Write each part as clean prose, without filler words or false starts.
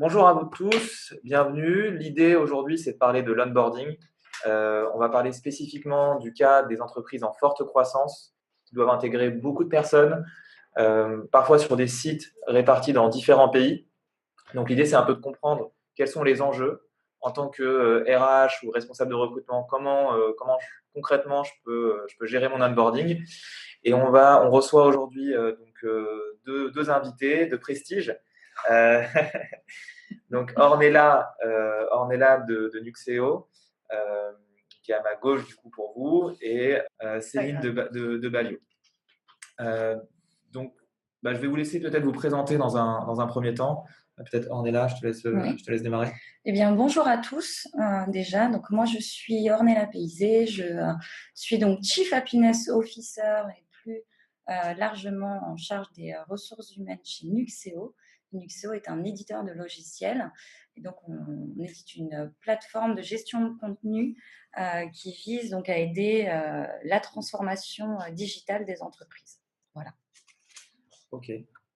Bonjour à vous tous, bienvenue. L'idée aujourd'hui, c'est de parler de l'onboarding. On va parler spécifiquement du cas des entreprises en forte croissance qui doivent intégrer beaucoup de personnes, parfois sur des sites répartis dans différents pays. Donc l'idée, c'est un peu de comprendre quels sont les enjeux en tant que RH ou responsable de recrutement, concrètement je peux gérer mon onboarding. Et on reçoit aujourd'hui deux invités de prestige. Euh, Donc Ornella de Nuxeo, euh, qui est à ma gauche du coup pour vous, et Céline de Balio. Euh, donc, je vais vous laisser peut-être vous présenter dans un premier temps. Peut-être Ornella, Oui. je te laisse démarrer. Eh bien, bonjour à tous déjà. Donc, moi, je suis Ornella Peizé. Je suis donc Chief Happiness Officer et plus largement en charge des ressources humaines chez Nuxeo. Nuxeo est un éditeur de logiciels. Et donc, on édite une plateforme de gestion de contenu qui vise donc à aider la transformation digitale des entreprises. Voilà. Ok,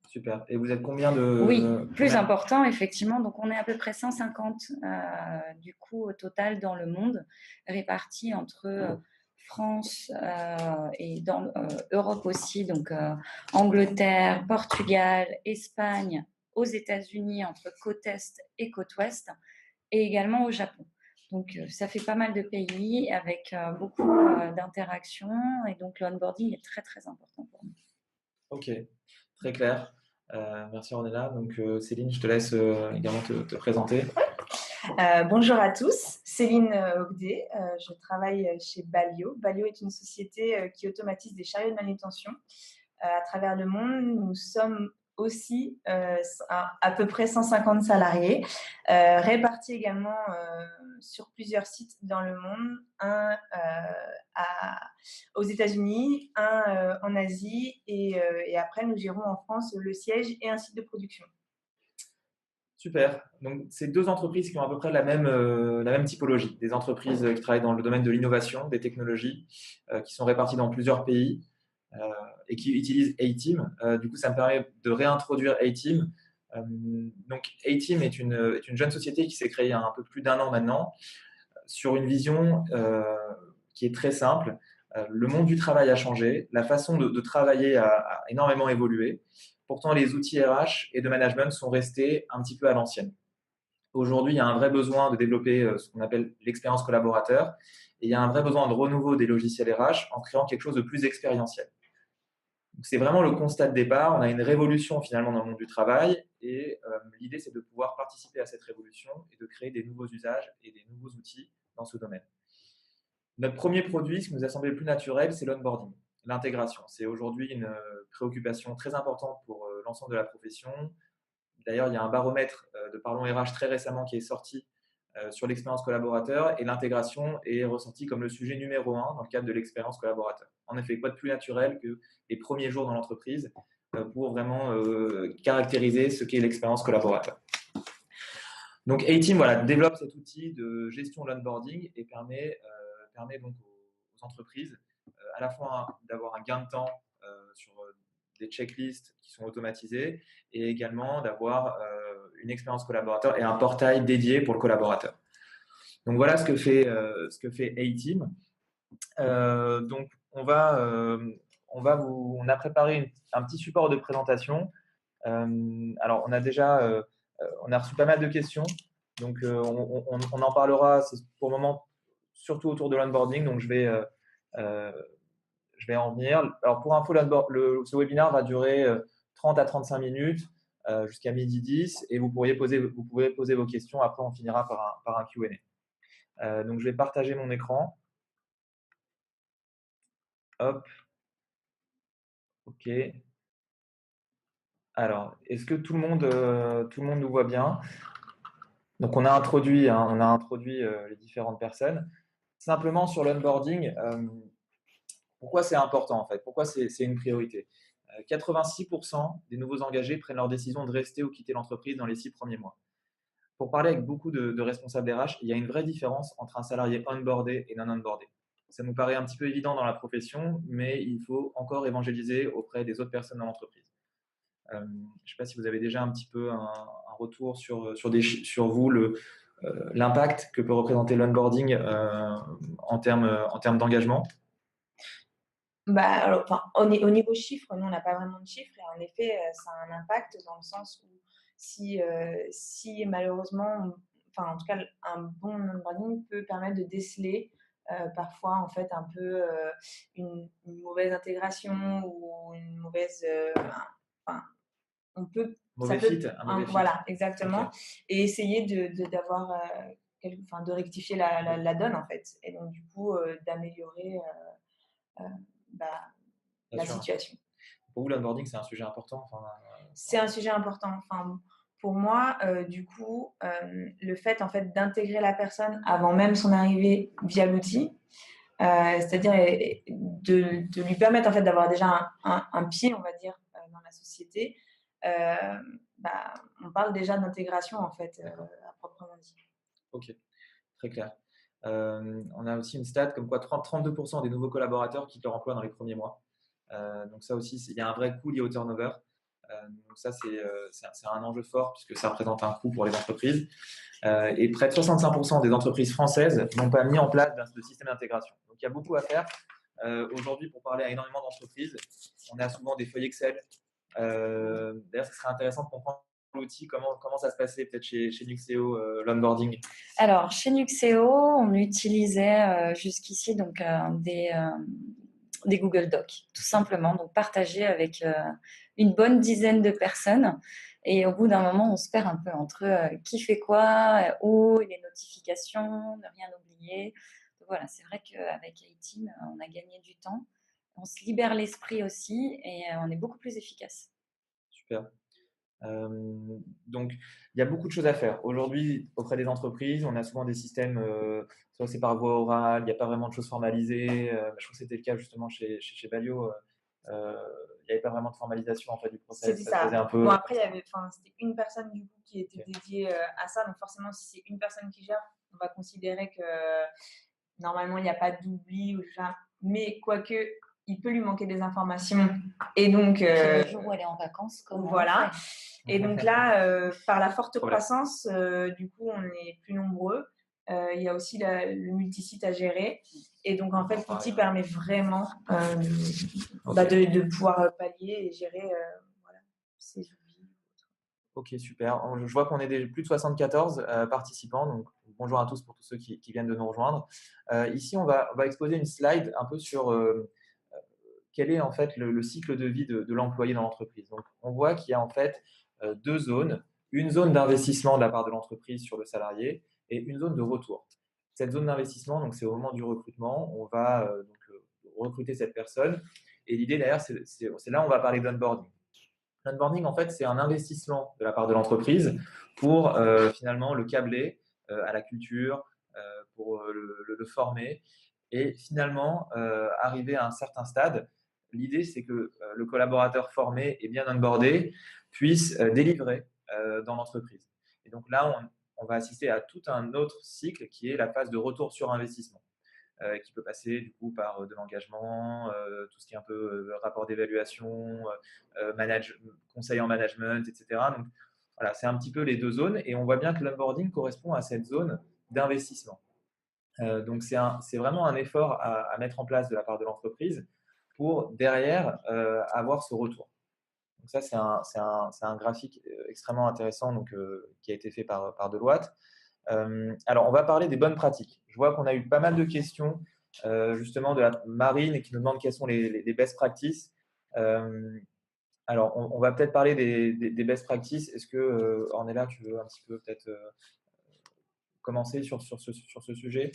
super. Et vous êtes Oui, plus important, effectivement. Donc, on est à peu près 150 du coup au total dans le monde, répartis entre France et dans Europe aussi, donc Angleterre, Portugal, Espagne, aux États-Unis entre côte Est et côte Ouest, et également au Japon. Donc, ça fait pas mal de pays avec beaucoup d'interactions, et donc l'onboarding est très, très important pour nous. Ok, très clair. Merci Ornella. Donc Céline, je te laisse également te présenter. Bonjour à tous, Céline Ogdé, je travaille chez Balio. Balio est une société qui automatise des chariots de manutention à travers le monde. Nous sommes aussi à peu près 150 salariés, répartis également sur plusieurs sites dans le monde, aux États-Unis, en Asie et après nous gérons en France le siège et un site de production. Super. Donc, c'est deux entreprises qui ont à peu près la même typologie. Des entreprises qui travaillent dans le domaine de l'innovation, des technologies, qui sont réparties dans plusieurs pays euh, et qui utilisent A-Team. Du coup, ça me permet de réintroduire A-Team. Donc, A-Team est une jeune société qui s'est créée il y a un peu plus d'un an maintenant sur une vision qui est très simple. Le monde du travail a changé, la façon de travailler a énormément évolué. Pourtant, les outils RH et de management sont restés un petit peu à l'ancienne. Aujourd'hui, il y a un vrai besoin de développer ce qu'on appelle l'expérience collaborateur et il y a un vrai besoin de renouveau des logiciels RH en créant quelque chose de plus expérientiel. Donc, c'est vraiment le constat de départ. On a une révolution finalement dans le monde du travail et l'idée, c'est de pouvoir participer à cette révolution et de créer des nouveaux usages et des nouveaux outils dans ce domaine. Notre premier produit, ce qui nous a semblé le plus naturel, c'est l'onboarding, l'intégration. C'est aujourd'hui une préoccupation très importante pour l'ensemble de la profession. D'ailleurs, il y a un baromètre de Parlons RH très récemment qui est sorti sur l'expérience collaborateur et l'intégration est ressentie comme le sujet numéro un dans le cadre de l'expérience collaborateur. En effet, quoi de plus naturel que les premiers jours dans l'entreprise pour vraiment caractériser ce qu'est l'expérience collaborateur. Donc, A-Team développe cet outil de gestion de l'onboarding et permet donc aux entreprises à la fois d'avoir un gain de temps sur des checklists qui sont automatisées et également d'avoir une expérience collaborateur et un portail dédié pour le collaborateur. Donc voilà ce que fait A-Team. Donc on a préparé un petit support de présentation. Alors on a reçu pas mal de questions. Donc on en parlera pour le moment surtout autour de l'onboarding. Donc je vais en venir. Alors, pour info, ce webinaire va durer 30 à 35 minutes jusqu'à midi 10 et vous pouvez poser vos questions. Après, on finira par un Q&A. Donc, je vais partager mon écran. Hop. OK. Alors, est-ce que tout le monde nous voit bien? Donc, on a introduit les différentes personnes. Simplement sur l'onboarding, pourquoi c'est important en fait? Pourquoi c'est une priorité? 86% des nouveaux engagés prennent leur décision de rester ou quitter l'entreprise dans les 6 premiers mois. Pour parler avec beaucoup de responsables RH, il y a une vraie différence entre un salarié onboardé et non onboardé. Ça nous paraît un petit peu évident dans la profession, mais il faut encore évangéliser auprès des autres personnes dans l'entreprise. Je ne sais pas si vous avez déjà un petit peu un retour sur vous, l'impact que peut représenter l'onboarding en termes d'engagement. Alors, enfin, au niveau chiffres, nous, on n'a pas vraiment de chiffres. Et en effet, ça a un impact dans le sens où si malheureusement, enfin, en tout cas, un bon onboarding peut permettre de déceler parfois, en fait, un peu une mauvaise intégration ou une mauvaise. Enfin, on peut. Ça Mauvais peut. fit, un mauvais fit. Voilà, exactement. Ok. Et essayer d'avoir. Enfin, de rectifier la donne, en fait. Et donc, du coup, d'améliorer. Euh, bah, Bien la sûr. situation. Pour vous, l'onboarding, c'est un sujet important. C'est un sujet important. Enfin, pour moi, du coup, le fait en fait d'intégrer la personne avant même son arrivée via l'outil, c'est-à-dire de lui permettre en fait d'avoir déjà un pied, on va dire, dans la société. On parle déjà d'intégration en fait, à proprement dit. Ok, très clair. On a aussi une stat comme quoi 32% des nouveaux collaborateurs quittent leur emploi dans les premiers mois. Donc ça aussi, il y a un vrai coût lié au turnover. Donc ça, c'est un enjeu fort puisque ça représente un coût pour les entreprises. Et près de 65% des entreprises françaises n'ont pas mis en place de système d'intégration. Donc il y a beaucoup à faire. Aujourd'hui, pour parler à énormément d'entreprises, on a souvent des feuilles Excel. D'ailleurs, ce serait intéressant de comprendre l'outil, comment ça se passait peut-être chez Nuxeo, l'onboarding. Alors, chez Nuxeo, on utilisait jusqu'ici donc, des Google Docs, tout simplement, donc partagés avec une bonne dizaine de personnes. Et au bout d'un moment, on se perd un peu entre qui fait quoi, où, les notifications, ne rien oublier. Donc voilà, c'est vrai qu'avec iTeam, on a gagné du temps. On se libère l'esprit aussi et on est beaucoup plus efficace. Super. Donc, il y a beaucoup de choses à faire. Aujourd'hui, auprès des entreprises, on a souvent des systèmes, soit c'est par voie orale, il n'y a pas vraiment de choses formalisées. Je crois que c'était le cas justement chez Balio. Il n'y avait pas vraiment de formalisation en fait, du process. C'était Ça se ça. faisait un peu. Bon, après, c'était une personne du coup qui était dédiée à ça. Donc, forcément, si c'est une personne qui gère, on va considérer que normalement, il n'y a pas d'oubli ou ça. Mais quoique, il peut lui manquer des informations. Et donc. Le jour où elle est en vacances, comment voilà. on fait ? Et donc là, par la forte Problème. croissance, du coup, on est plus nombreux. Il y a aussi le multisite à gérer. Et donc, en fait, l'outil permet vraiment de pouvoir pallier et gérer voilà, ces oublis. Ok, super. Je vois qu'on est plus de 74 participants. Donc, bonjour à tous pour tous ceux qui viennent de nous rejoindre. Ici, on va exposer une slide un peu sur quel est en fait le cycle de vie de l'employé dans l'entreprise. Donc, on voit qu'il y a en fait deux zones. Une zone d'investissement de la part de l'entreprise sur le salarié et une zone de retour. Cette zone d'investissement, donc c'est au moment du recrutement, on va recruter cette personne. Et l'idée derrière, c'est là où on va parler d'onboarding. L'onboarding, en fait, c'est un investissement de la part de l'entreprise pour finalement le câbler à la culture, pour le former et finalement arriver à un certain stade. L'idée, c'est que le collaborateur formé et bien onboardé puisse délivrer dans l'entreprise. Et donc là, on va assister à tout un autre cycle qui est la phase de retour sur investissement. Qui peut passer du coup par de l'engagement, tout ce qui est un peu rapport d'évaluation, conseil en management, etc. Donc voilà, c'est un petit peu les deux zones et on voit bien que l'onboarding correspond à cette zone d'investissement. Donc c'est vraiment un effort à mettre en place de la part de l'entreprise pour derrière avoir ce retour. Donc ça, c'est un graphique extrêmement intéressant donc, qui a été fait par Deloitte. Alors, on va parler des bonnes pratiques. Je vois qu'on a eu pas mal de questions justement de la Marine qui nous demande quelles sont les best practices. Alors, on va peut-être parler des best practices. Est-ce que, Ornella, tu veux un petit peu peut-être commencer sur ce sujet?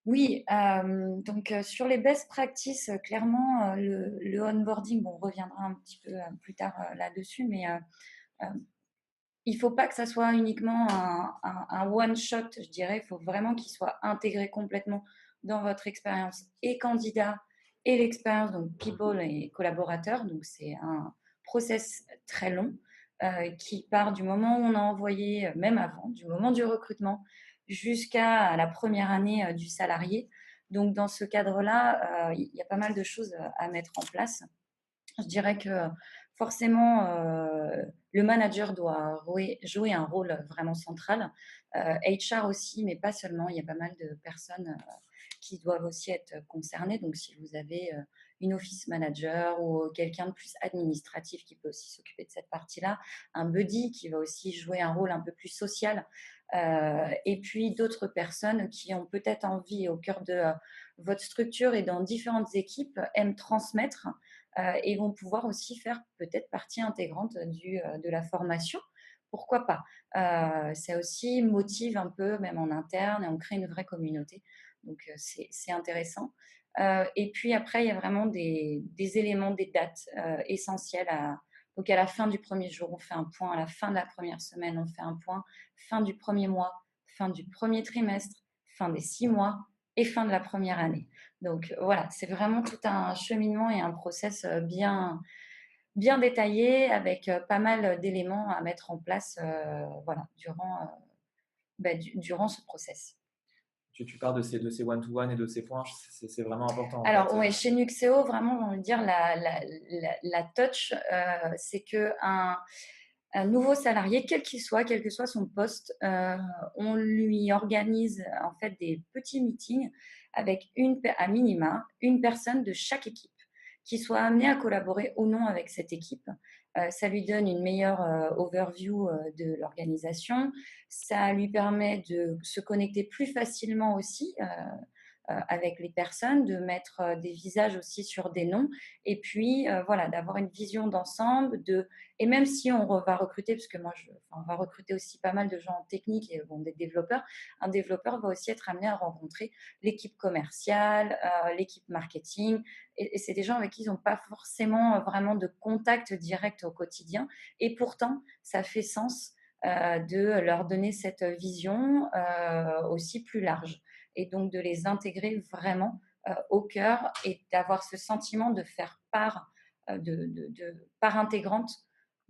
Oui, donc sur les best practices, clairement, le onboarding, bon, on reviendra un petit peu plus tard là-dessus, mais il ne faut pas que ça soit uniquement un one-shot, je dirais. Il faut vraiment qu'il soit intégré complètement dans votre expérience et candidat et l'expérience, donc people et collaborateurs. Donc, c'est un process très long qui part du moment où on a envoyé, même avant, du moment du recrutement jusqu'à la première année du salarié. Donc, dans ce cadre-là, il y a pas mal de choses à mettre en place. Je dirais que forcément, le manager doit jouer un rôle vraiment central. HR aussi, mais pas seulement. Il y a pas mal de personnes qui doivent aussi être concernées. Donc, si vous avez une office manager ou quelqu'un de plus administratif qui peut aussi s'occuper de cette partie-là, un buddy qui va aussi jouer un rôle un peu plus social, et puis d'autres personnes qui ont peut-être envie au cœur de votre structure et dans différentes équipes aiment transmettre et vont pouvoir aussi faire peut-être partie intégrante de la formation. Pourquoi pas? Ça aussi motive un peu, même en interne, et on crée une vraie communauté. Donc, c'est intéressant. Et puis après, il y a vraiment des éléments, des dates essentielles. Donc, à la fin du premier jour, on fait un point. À la fin de la première semaine, on fait un point. Fin du premier mois, fin du premier trimestre, fin des 6 mois et fin de la première année. Donc voilà, c'est vraiment tout un cheminement et un process bien détaillé avec pas mal d'éléments à mettre en place voilà, durant ce process. Tu parles de ces one-to-one et de ces points, c'est vraiment important en Alors, fait. ouais, chez Nuxeo, vraiment, on va dire la touch, c'est qu'un un nouveau salarié, quel que soit son poste, on lui organise en fait des petits meetings avec à minima une personne de chaque équipe qui soit amenée à collaborer ou non avec cette équipe. Ça lui donne une meilleure overview de l'organisation. Ça lui permet de se connecter plus facilement aussi avec les personnes, de mettre des visages aussi sur des noms, et puis voilà, d'avoir une vision d'ensemble. Et même si va recruter, parce que on va recruter aussi pas mal de gens en technique et bon, des développeurs, un développeur va aussi être amené à rencontrer l'équipe commerciale, l'équipe marketing, et c'est des gens avec qui ils n'ont pas forcément vraiment de contact direct au quotidien, et pourtant ça fait sens de leur donner cette vision aussi plus large, et donc de les intégrer vraiment au cœur et d'avoir ce sentiment de faire part, part intégrante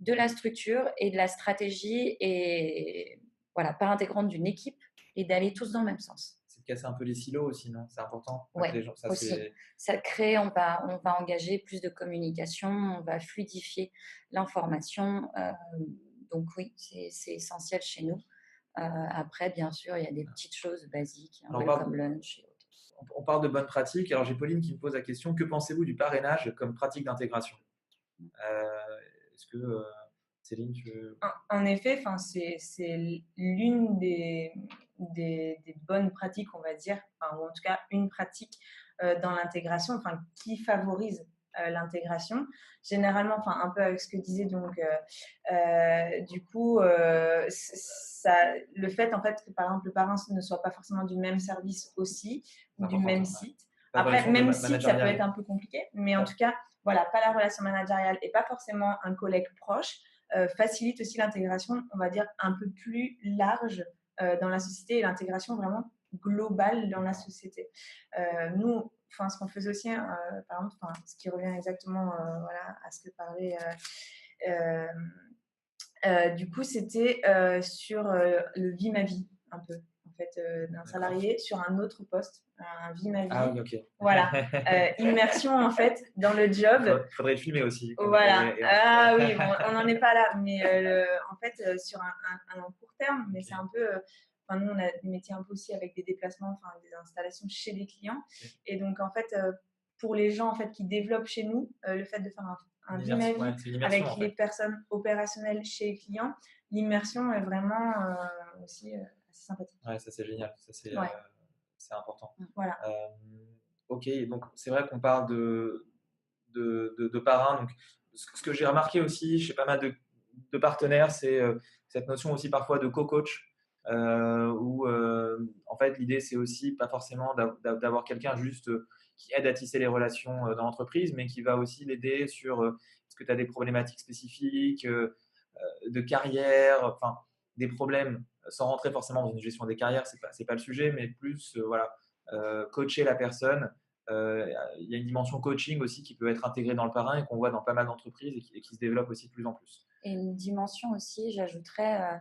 de la structure et de la stratégie, et voilà, part intégrante d'une équipe, et d'aller tous dans le même sens. C'est de casser un peu les silos aussi, non? C'est important. Pas Oui, que les gens, ça aussi. c'est. Ça crée, on va engager plus de communication, on va fluidifier l'information. Donc oui, c'est essentiel chez nous. Après, bien sûr, il y a des petites choses basiques, un Alors, on parle, welcome lunch et autres. on parle de bonnes pratiques. Alors j'ai Pauline qui me pose la question, que pensez-vous du parrainage comme pratique d'intégration? Est-ce que Céline, tu veux... En effet, c'est l'une des bonnes pratiques, on va dire, ou en tout cas une pratique dans l'intégration, qui favorise l'intégration. Généralement, un peu avec ce que disait donc, du coup, le fait en fait que par exemple le parrain ne soit pas forcément du même service aussi ou du même site. Pas de Après, relation même site, ça peut managériale. être un peu compliqué, mais en tout cas, voilà, pas la relation managériale et pas forcément un collègue proche. Facilite aussi l'intégration, on va dire, un peu plus large dans la société, et l'intégration vraiment globale dans la société. Nous, ce qu'on faisait aussi, par exemple, ce qui revient exactement voilà, à ce que parlait du coup, c'était sur le vie ma vie, un peu, en fait, d'un salarié sur un autre poste, un vie ma vie. Ah oui, ok. Voilà, immersion en fait dans le job. Il faudrait le filmer aussi. Voilà. Ah oui, bon, on n'en est pas là, mais en fait, sur un court terme, mais c'est un peu. Nous, on a des métiers un peu aussi avec des déplacements, des installations chez des clients. Et donc, en fait, pour les gens en fait, qui développent chez nous, le fait de faire un vie ma vie avec les personnes opérationnelles chez les clients, l'immersion est vraiment aussi assez sympathique. Ouais, ça c'est génial. Ça, c'est important. Voilà. Ok, donc c'est vrai qu'on parle de parrain. Donc, ce que j'ai remarqué aussi chez pas mal de partenaires, c'est cette notion aussi parfois de co-coach, où en fait l'idée c'est aussi pas forcément d'avoir quelqu'un juste qui aide à tisser les relations dans l'entreprise, mais qui va aussi l'aider sur est-ce que tu as des problématiques spécifiques de carrière, enfin des problèmes, sans rentrer forcément dans une gestion des carrières, c'est pas le sujet, mais plus voilà, coacher la personne. Il y a une dimension coaching aussi qui peut être intégrée dans le parrain et qu'on voit dans pas mal d'entreprises et qui se développe aussi de plus en plus. Et une dimension aussi, j'ajouterais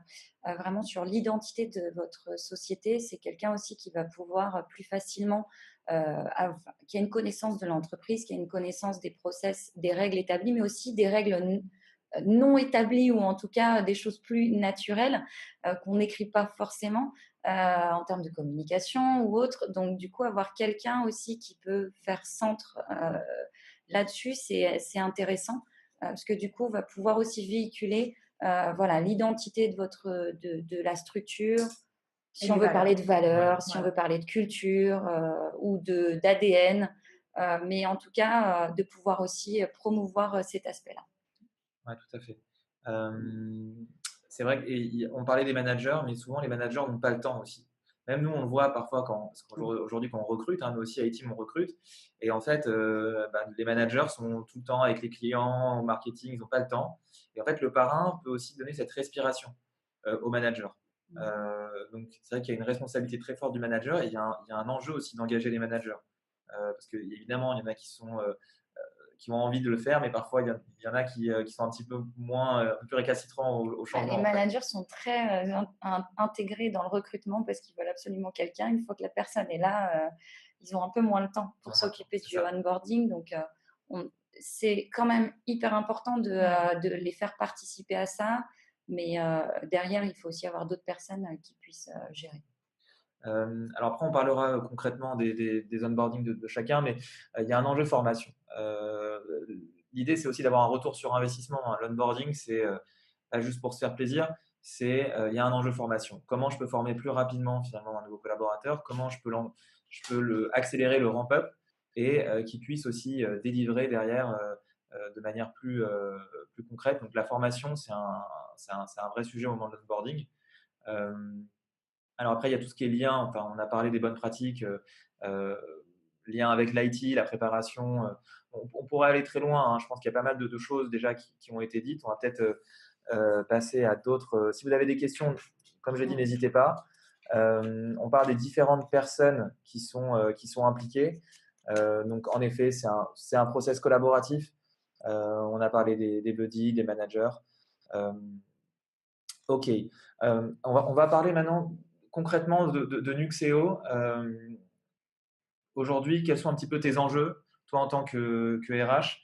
vraiment sur l'identité de votre société. C'est quelqu'un aussi qui va pouvoir plus facilement, qui a une connaissance de l'entreprise, qui a une connaissance des process, des règles établies, mais aussi des règles non établies ou en tout cas des choses plus naturelles qu'on n'écrit pas forcément en termes de communication ou autre. Donc, du coup, avoir quelqu'un aussi qui peut faire centre là-dessus, c'est intéressant parce que du coup, on va pouvoir aussi véhiculer voilà, l'identité de la structure. Si on veut parler de valeurs, si on veut parler de culture ou d'ADN, mais en tout cas, de pouvoir aussi promouvoir cet aspect-là. Ouais, tout à fait. C'est vrai qu'on parlait des managers, mais souvent les managers n'ont pas le temps aussi. Même nous, on le voit parfois parce qu'aujourd'hui, quand on recrute, hein, nous aussi à iTeam, on recrute. Et en fait, les managers sont tout le temps avec les clients, au marketing, ils n'ont pas le temps. Et en fait, le parrain peut aussi donner cette respiration aux managers. Donc, c'est vrai qu'il y a une responsabilité très forte du manager et il y a un enjeu aussi d'engager les managers. Parce qu'évidemment, il y en a qui ont envie de le faire, mais parfois il y en a qui sont un petit peu moins, un peu plus récalcitrants au changement. Les managers sont très intégrés dans le recrutement parce qu'ils veulent absolument quelqu'un. Une fois que la personne est là, ils ont un peu moins le temps pour s'occuper du onboarding. Donc, c'est quand même hyper important de les faire participer à ça. Mais derrière, il faut aussi avoir d'autres personnes qui puissent gérer. Alors après, on parlera concrètement des onboarding de chacun, mais il y a un enjeu formation. L'idée, c'est aussi d'avoir un retour sur investissement. Hein. L'onboarding, c'est pas juste pour se faire plaisir, il y a un enjeu formation. Comment je peux former plus rapidement finalement un nouveau collaborateur? Comment je peux accélérer le ramp-up et qu'il puisse aussi délivrer derrière de manière plus concrète. Donc la formation, c'est un vrai sujet au moment de l'onboarding. Alors après, il y a tout ce qui est lien. Enfin, on a parlé des bonnes pratiques, lien avec l'IT, la préparation. On pourrait aller très loin. Hein. Je pense qu'il y a pas mal de choses déjà qui ont été dites. On va peut-être passer à d'autres. Si vous avez des questions, comme j'ai dit, n'hésitez pas. On parle des différentes personnes qui sont impliquées. Donc, en effet, c'est un process collaboratif. On a parlé des buddies, des managers. OK. On va parler maintenant concrètement de Nuxeo. Aujourd'hui, quels sont un petit peu tes enjeux, toi en tant que RH?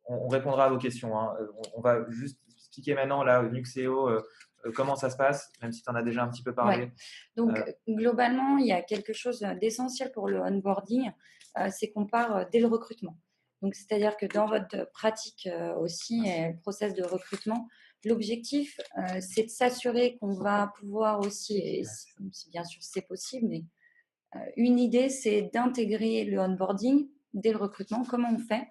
On répondra à vos questions. Hein. On va juste expliquer maintenant là, Nuxeo, comment ça se passe, même si tu en as déjà un petit peu parlé. Ouais. Donc, globalement, il y a quelque chose d'essentiel pour le onboarding, c'est qu'on part dès le recrutement. Donc, c'est-à-dire que dans votre pratique aussi, le process de recrutement, l'objectif, c'est de s'assurer qu'on va pouvoir aussi, et si bien sûr c'est possible, mais une idée, c'est d'intégrer le onboarding dès le recrutement. Comment on fait?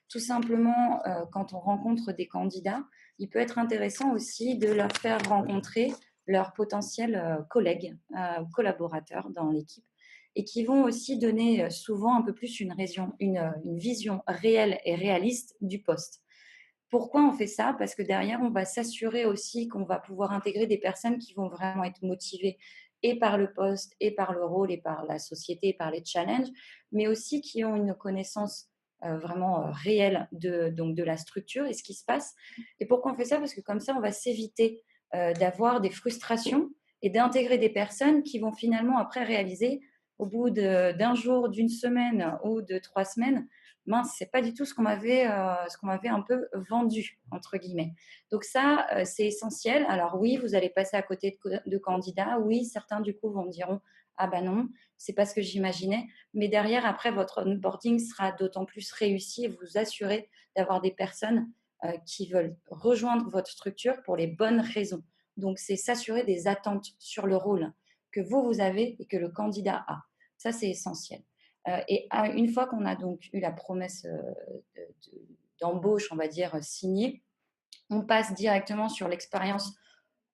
Tout simplement, quand on rencontre des candidats, il peut être intéressant aussi de leur faire rencontrer leurs potentiels collègues, collaborateurs dans l'équipe et qui vont aussi donner souvent un peu plus une vision réelle et réaliste du poste. Pourquoi on fait ça? Parce que derrière, on va s'assurer aussi qu'on va pouvoir intégrer des personnes qui vont vraiment être motivées et par le poste, et par le rôle, et par la société, et par les challenges, mais aussi qui ont une connaissance vraiment réelle donc de la structure et ce qui se passe. Et pourquoi on fait ça? Parce que comme ça, on va s'éviter d'avoir des frustrations et d'intégrer des personnes qui vont finalement après réaliser au bout d'un jour, d'une semaine ou de 3 semaines, mince, c'est pas du tout ce qu'on m'avait un peu vendu entre guillemets. Donc ça, c'est essentiel. Alors oui, vous allez passer à côté de candidats. Oui, certains du coup vont me diront ah ben non, c'est pas ce que j'imaginais. Mais derrière, après, votre onboarding sera d'autant plus réussi et vous assurez d'avoir des personnes qui veulent rejoindre votre structure pour les bonnes raisons. Donc c'est s'assurer des attentes sur le rôle que vous avez et que le candidat a. Ça, c'est essentiel. Et une fois qu'on a donc eu la promesse d'embauche, on va dire, signée, on passe directement sur l'expérience,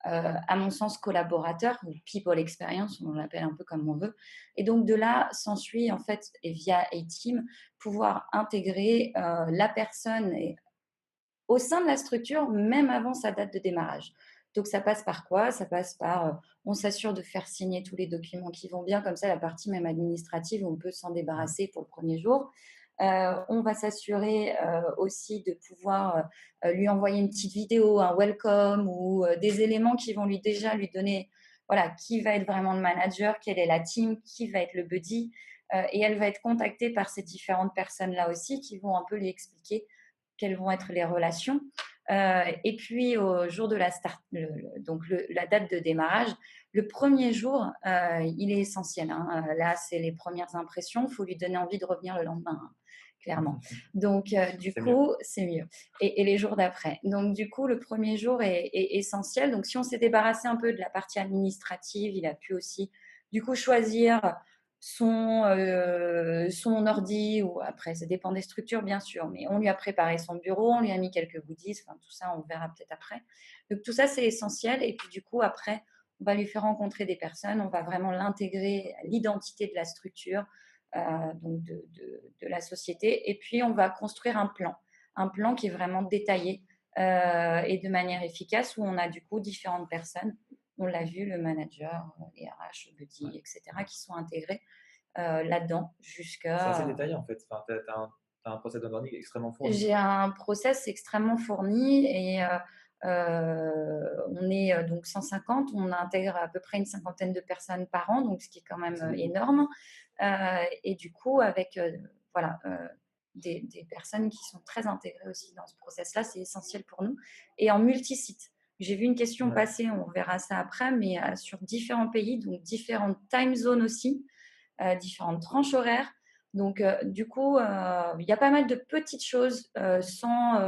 à mon sens, collaborateur ou people experience, on l'appelle un peu comme on veut. Et donc de là, s'ensuit en fait, et via A-Team, pouvoir intégrer la personne au sein de la structure, même avant sa date de démarrage. Donc, ça passe par quoi? Ça passe par, on s'assure de faire signer tous les documents qui vont bien, comme ça, la partie même administrative, on peut s'en débarrasser pour le premier jour. On va s'assurer aussi de pouvoir lui envoyer une petite vidéo, un welcome ou des éléments qui vont déjà lui donner, voilà, qui va être vraiment le manager, quelle est la team, qui va être le buddy. Et elle va être contactée par ces différentes personnes-là aussi qui vont un peu lui expliquer quelles vont être les relations. Et puis, au jour de la start, donc la date de démarrage, le premier jour, il est essentiel, hein. Là, c'est les premières impressions. Il faut lui donner envie de revenir le lendemain, hein, clairement. Donc, du coup, c'est mieux. Et les jours d'après. Donc, du coup, le premier jour est essentiel. Donc, si on s'est débarrassé un peu de la partie administrative, il a pu aussi, du coup, choisir son ordi, ou après, ça dépend des structures, bien sûr, mais on lui a préparé son bureau, on lui a mis quelques goodies, enfin, tout ça, on verra peut-être après. Donc, tout ça, c'est essentiel. Et puis, du coup, après, on va lui faire rencontrer des personnes, on va vraiment l'intégrer à l'identité de la structure, donc de la société. Et puis, on va construire un plan qui est vraiment détaillé et de manière efficace, où on a du coup différentes personnes. On l'a vu, le manager, les RH, le buddy, etc., qui sont intégrés là-dedans jusqu'à… C'est assez détaillé en fait. Enfin, tu as un process d'onboarding extrêmement fourni. J'ai un process extrêmement fourni et on est donc 150, on intègre à peu près une cinquantaine de personnes par an, donc ce qui est quand même énorme. Et du coup, avec voilà, des personnes qui sont très intégrées aussi dans ce process-là, c'est essentiel pour nous. Et en multisite. J'ai vu une question passer, on verra ça après, mais sur différents pays, donc différentes time zones aussi, différentes tranches horaires. Donc, du coup, il y a pas mal de petites choses sans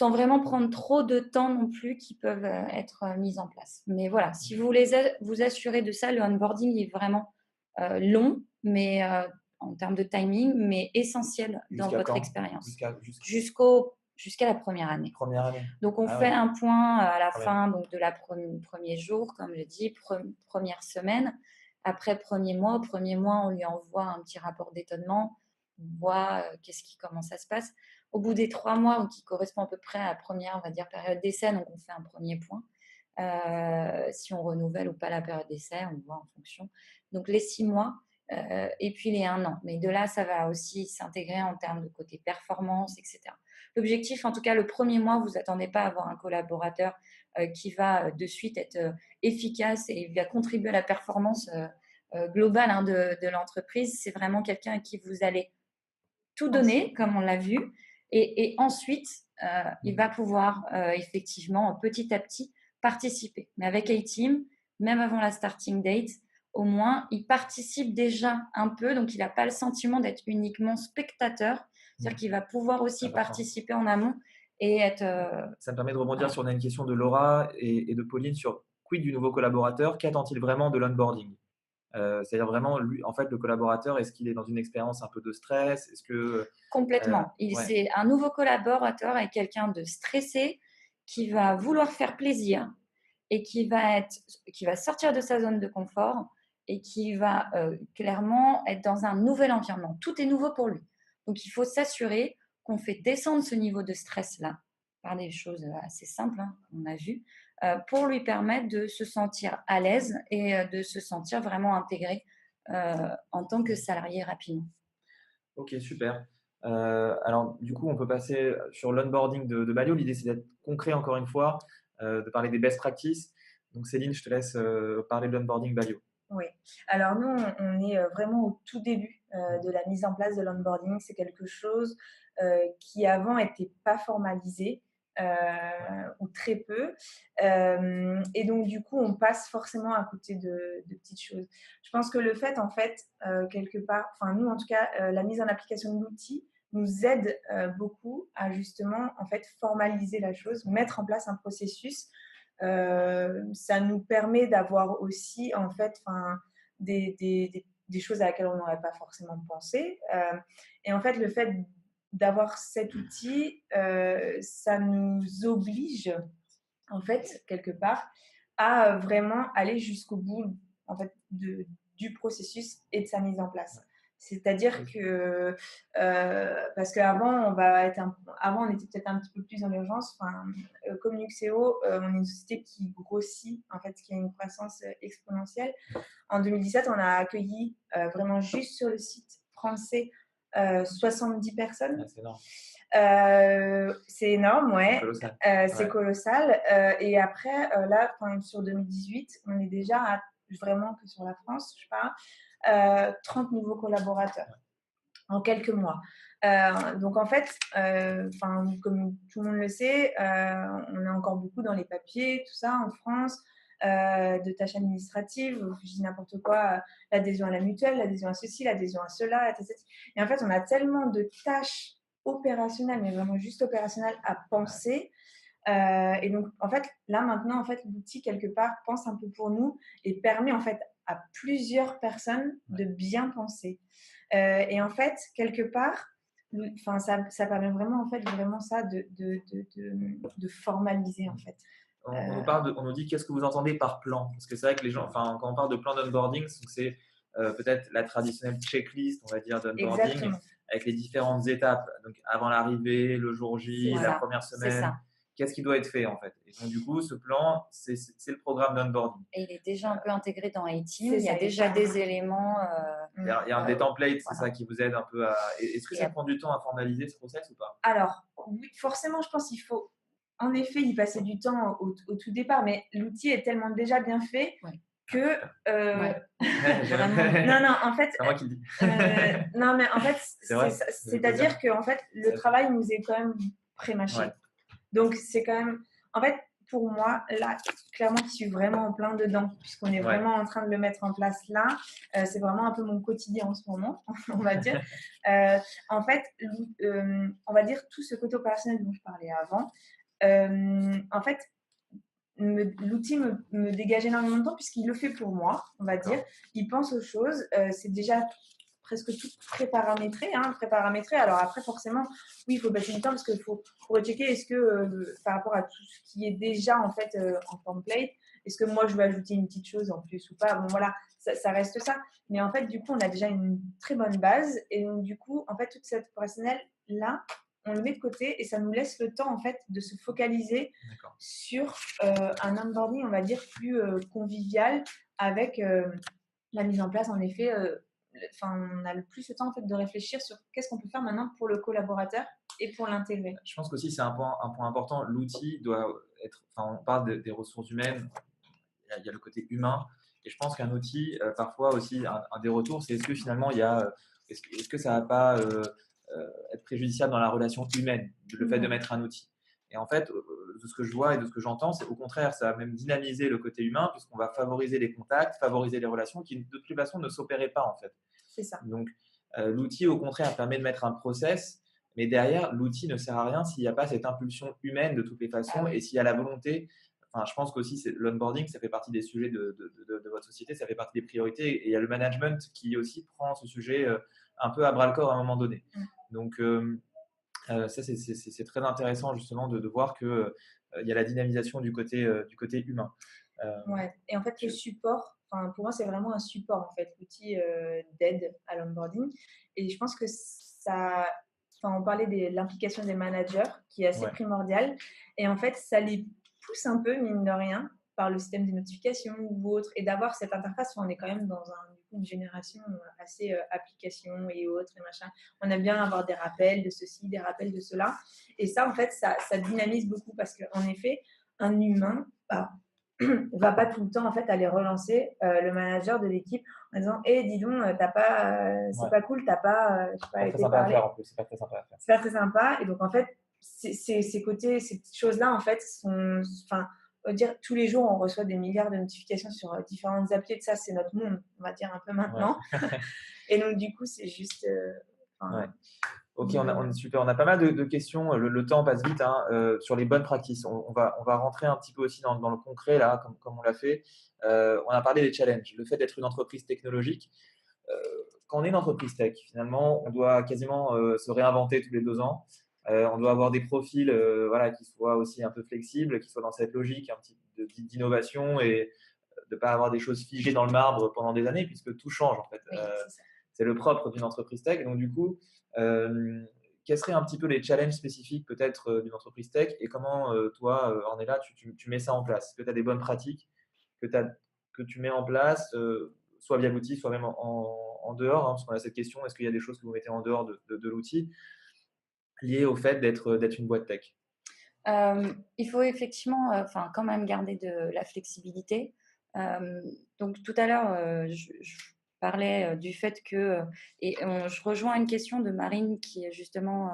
vraiment prendre trop de temps non plus qui peuvent être mises en place. Mais voilà, si vous voulez vous assurer de ça, le onboarding est vraiment long, mais en termes de timing, mais essentiel dans votre expérience. Jusqu'à la première année. Donc, on fait un point à la fin donc, de la premier jour, comme je dis, première semaine. Après premier mois, on lui envoie un petit rapport d'étonnement. On voit comment ça se passe. Au bout des 3 mois, qui correspond à peu près à la première, on va dire, période d'essai, donc on fait un premier point. Si on renouvelle ou pas la période d'essai, on voit en fonction. Donc les 6 mois et puis les 1 an. Mais de là, ça va aussi s'intégrer en termes de côté performance, etc. L'objectif, en tout cas, le premier mois, vous attendez pas à avoir un collaborateur qui va de suite être efficace et va contribuer à la performance globale hein, de l'entreprise. C'est vraiment quelqu'un à qui vous allez tout donner, comme on l'a vu. Et ensuite, il va pouvoir effectivement, petit à petit, participer. Mais avec A-Team, même avant la starting date, au moins, il participe déjà un peu. Donc, il n'a pas le sentiment d'être uniquement spectateur. C'est-à-dire qu'il va pouvoir aussi participer en amont et être… Ça me permet de rebondir sur une question de Laura et de Pauline sur quid du nouveau collaborateur, qu'attend-il vraiment de l'onboarding? C'est-à-dire vraiment, lui, en fait, le collaborateur, est-ce qu'il est dans une expérience un peu de stress? Est-ce que complètement. C'est un nouveau collaborateur et quelqu'un de stressé qui va vouloir faire plaisir et qui va sortir de sa zone de confort et qui va clairement être dans un nouvel environnement. Tout est nouveau pour lui. Donc, il faut s'assurer qu'on fait descendre ce niveau de stress-là par des choses assez simples hein, qu'on a vues pour lui permettre de se sentir à l'aise et de se sentir vraiment intégré en tant que salarié rapidement. Ok, super. Alors, du coup, on peut passer sur l'onboarding de Balio. L'idée, c'est d'être concret encore une fois, de parler des best practices. Donc, Céline, je te laisse parler de l'onboarding Balio. Oui. Alors, nous, on est vraiment au tout début de la mise en place de l'onboarding. C'est quelque chose qui, avant, n'était pas formalisé ou très peu. Et donc, du coup, on passe forcément à côté de petites choses. Je pense que le fait, en fait, quelque part, enfin, nous, en tout cas, la mise en application de l'outil nous aide beaucoup à justement, en fait, formaliser la chose, mettre en place un processus. Ça nous permet d'avoir aussi en fait des choses à laquelle on n'aurait pas forcément pensé. Et en fait, le fait d'avoir cet outil, ça nous oblige en fait quelque part à vraiment aller jusqu'au bout en fait du processus et de sa mise en place. C'est-à-dire que parce qu'avant avant on était peut-être un petit peu plus dans l'urgence. Comme Nuxeo, on est une société qui grossit, en fait, qui a une croissance exponentielle. En 2017, on a accueilli vraiment juste sur le site français 70 personnes. C'est énorme. C'est énorme, ouais. C'est colossal. C'est colossal. Et après, là, sur 2018, on est déjà à, vraiment que sur la France, je parle, 30 nouveaux collaborateurs en quelques mois. Donc en fait, comme tout le monde le sait, on est encore beaucoup dans les papiers, tout ça en France, de tâches administratives, je dis n'importe quoi, l'adhésion à la mutuelle, l'adhésion à ceci, l'adhésion à cela, etc. Et en fait, on a tellement de tâches opérationnelles, mais vraiment juste opérationnelles à penser. Et donc, en fait, là maintenant, en fait, l'outil quelque part pense un peu pour nous et permet en fait à plusieurs personnes de bien penser. Et en fait, quelque part, ça permet vraiment, en fait, vraiment ça de formaliser, en fait. On nous dit qu'est-ce que vous entendez par plan? Parce que c'est vrai que les gens, quand on parle de plan d'onboarding, c'est peut-être la traditionnelle checklist, on va dire, d'onboarding, Exactement. avec les différentes étapes. Donc, avant l'arrivée, le jour J, C'est la ça, première c'est semaine. ça. Qu'est-ce qui doit être fait en fait? Et donc, du coup, ce plan, c'est le programme d'onboarding. Et il est déjà un peu intégré dans iTeam. C'est Il y a ça, déjà exactement. des éléments. Il y a des templates, c'est voilà. ça qui vous aide un peu à. Est-ce que Et ça prend du temps à formaliser ce process ou pas? Alors, oui, forcément, je pense qu'il faut en effet y passer du temps au tout départ, mais l'outil est tellement déjà bien fait Ouais. que. Ouais. Vraiment. Non, non, en fait. C'est moi qui le dis. Non, mais en fait, C'est vrai. c'est-à-dire que en fait, le travail nous est quand même pré-mâché. Ouais. Donc, c'est quand même. En fait, pour moi, là, clairement, je suis vraiment en plein dedans, puisqu'on est vraiment en train de le mettre en place là. C'est vraiment un peu mon quotidien en ce moment, on va dire. En fait, on va dire tout ce côté opérationnel dont je parlais avant. En fait, l'outil me dégage énormément de temps puisqu'il le fait pour moi, on va dire. Il pense aux choses. C'est déjà presque tout pré-paramétré. Alors après, forcément, oui, il faut passer du temps parce qu'il faut rechecker est-ce que par rapport à tout ce qui est déjà en fait en template, est-ce que moi je veux ajouter une petite chose en plus ou pas. Bon voilà, ça reste ça. Mais en fait, du coup, on a déjà une très bonne base et donc du coup, en fait, toute cette opérationnelle là, on le met de côté et ça nous laisse le temps en fait de se focaliser sur un onboarding, on va dire, plus convivial avec la mise en place en effet. On a le plus le temps en fait de réfléchir sur qu'est-ce qu'on peut faire maintenant pour le collaborateur et pour l'intégrer. Je pense qu'aussi c'est un point important. L'outil doit être. On parle des ressources humaines. Il y a le côté humain. Et je pense qu'un outil, parfois aussi, un des retours, c'est est-ce que finalement, est-ce que ça ne va pas être préjudiciable dans la relation humaine, le fait de mettre un outil. Et en fait, de ce que je vois et de ce que j'entends, c'est au contraire, ça va même dynamiser le côté humain, puisqu'on va favoriser les contacts, favoriser les relations qui, de toute façon, ne s'opéraient pas, en fait. C'est ça. Donc, l'outil, au contraire, permet de mettre un process, mais derrière, l'outil ne sert à rien s'il n'y a pas cette impulsion humaine de toutes les façons et s'il y a la volonté. Je pense qu'aussi, l'onboarding, ça fait partie des sujets de votre société, ça fait partie des priorités. Et il y a le management qui aussi prend ce sujet un peu à bras-le-corps à un moment donné. Donc, ça, c'est très intéressant justement de voir qu'il y a la dynamisation du côté humain. Ouais. Et en fait, le support, pour moi, c'est vraiment un support, en fait, l'outil d'aide à l'onboarding. Et je pense que ça. On parlait de l'implication des managers qui est assez primordiale. Et en fait, ça les pousse un peu, mine de rien, par le système des notifications ou autre. Et d'avoir cette interface, on est quand même dans une génération assez application et autres et machin. On aime bien avoir des rappels de ceci, des rappels de cela. Et ça, en fait, ça dynamise beaucoup parce qu'en effet, un humain va pas tout le temps en fait aller relancer le manager de l'équipe en disant dis donc t'as pas c'est pas cool, t'as pas je sais pas, été parlé. C'est pas très sympa à faire. C'est pas très sympa. Et donc en fait ces petites choses là en fait sont on va dire tous les jours on reçoit des milliards de notifications sur différentes applis. Ça c'est notre monde, on va dire un peu maintenant. Et donc du coup c'est juste Ok, on est super. On a pas mal de questions. Le temps passe vite sur les bonnes pratiques. On va rentrer un petit peu aussi dans le concret, là, comme on l'a fait. On a parlé des challenges. Le fait d'être une entreprise technologique. Quand on est une entreprise tech, finalement, on doit quasiment se réinventer tous les 2 ans. On doit avoir des profils qui soient aussi un peu flexibles, qui soient dans cette logique un petit d'innovation et de ne pas avoir des choses figées dans le marbre pendant des années, puisque tout change, en fait. Oui, c'est le propre d'une entreprise tech. Donc, du coup, quels seraient un petit peu les challenges spécifiques peut-être d'une entreprise tech et comment toi, Ornella, tu mets ça en place? Est-ce que tu as des bonnes pratiques que tu mets en place, soit via l'outil, soit même en dehors, parce qu'on a cette question, est-ce qu'il y a des choses que vous mettez en dehors de l'outil liées au fait d'être une boîte tech? Il faut effectivement, quand même garder de la flexibilité. Donc tout à l'heure, je parlais, du fait que, je rejoins une question de Marine qui justement,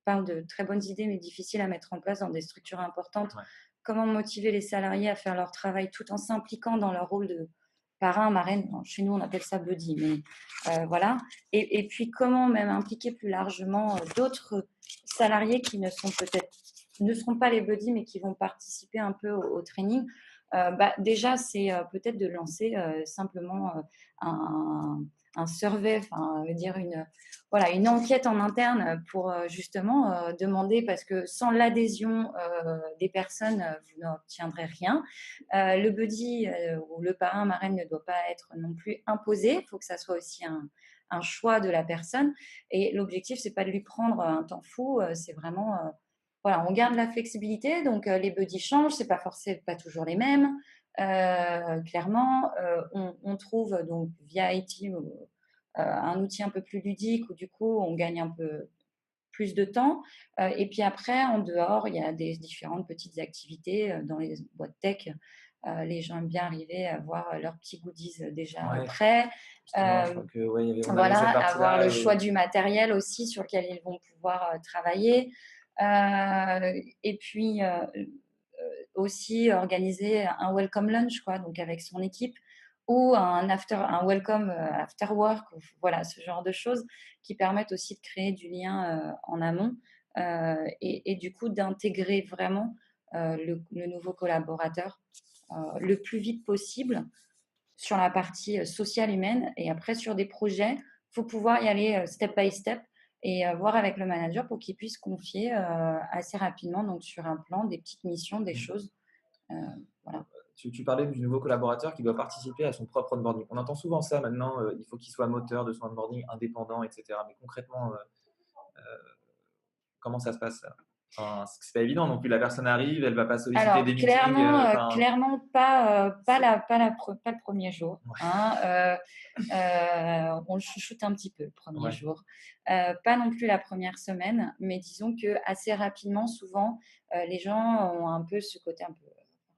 parle de très bonnes idées, mais difficiles à mettre en place dans des structures importantes. Ouais. Comment motiver les salariés à faire leur travail tout en s'impliquant dans leur rôle de parrain, marraine? Bon, chez nous, on appelle ça buddy, mais voilà. Et puis comment même impliquer plus largement, d'autres salariés qui ne seront pas les buddies, mais qui vont participer un peu au training. Déjà, c'est peut-être de lancer simplement un, un survey, dire voilà, une enquête en interne pour justement demander, parce que sans l'adhésion des personnes, vous n'obtiendrez rien. Le buddy ou le parrain, marraine ne doit pas être non plus imposé. Il faut que ça soit aussi un choix de la personne. Et l'objectif, c'est pas de lui prendre un temps fou, c'est vraiment voilà, on garde la flexibilité, donc les buddies changent, c'est pas forcément pas toujours les mêmes. Clairement, on trouve donc via IT un outil un peu plus ludique où du coup on gagne un peu plus de temps. Et puis après, en dehors, il y a des différentes petites activités dans les boîtes tech. Les gens aiment bien arriver à voir leurs petits goodies déjà Ouais, prêts. justement, je crois que on avait Voilà, cette avoir le partie-là. choix du matériel aussi sur lequel ils vont pouvoir travailler. Et puis aussi organiser un welcome lunch, quoi, donc avec son équipe, ou un welcome after work, ou voilà, ce genre de choses qui permettent aussi de créer du lien en amont et du coup d'intégrer vraiment le nouveau collaborateur le plus vite possible sur la partie sociale humaine. Et après, sur des projets, il faut pouvoir y aller step by step et voir avec le manager pour qu'il puisse confier assez rapidement, donc sur un plan, des petites missions, des choses. Euh, voilà. Tu parlais du nouveau collaborateur qui doit participer à son propre onboarding. On entend souvent ça maintenant, il faut qu'il soit moteur de son onboarding, indépendant, etc. Mais concrètement, comment ça se passe ça? Enfin, c'est pas évident non plus. La personne arrive, elle va pas solliciter Alors, des meetings. clairement pas le premier jour. Hein. On le chouchoute un petit peu le premier Ouais. jour. Pas non plus la première semaine, mais disons que assez rapidement, souvent, les gens ont un peu ce côté, un peu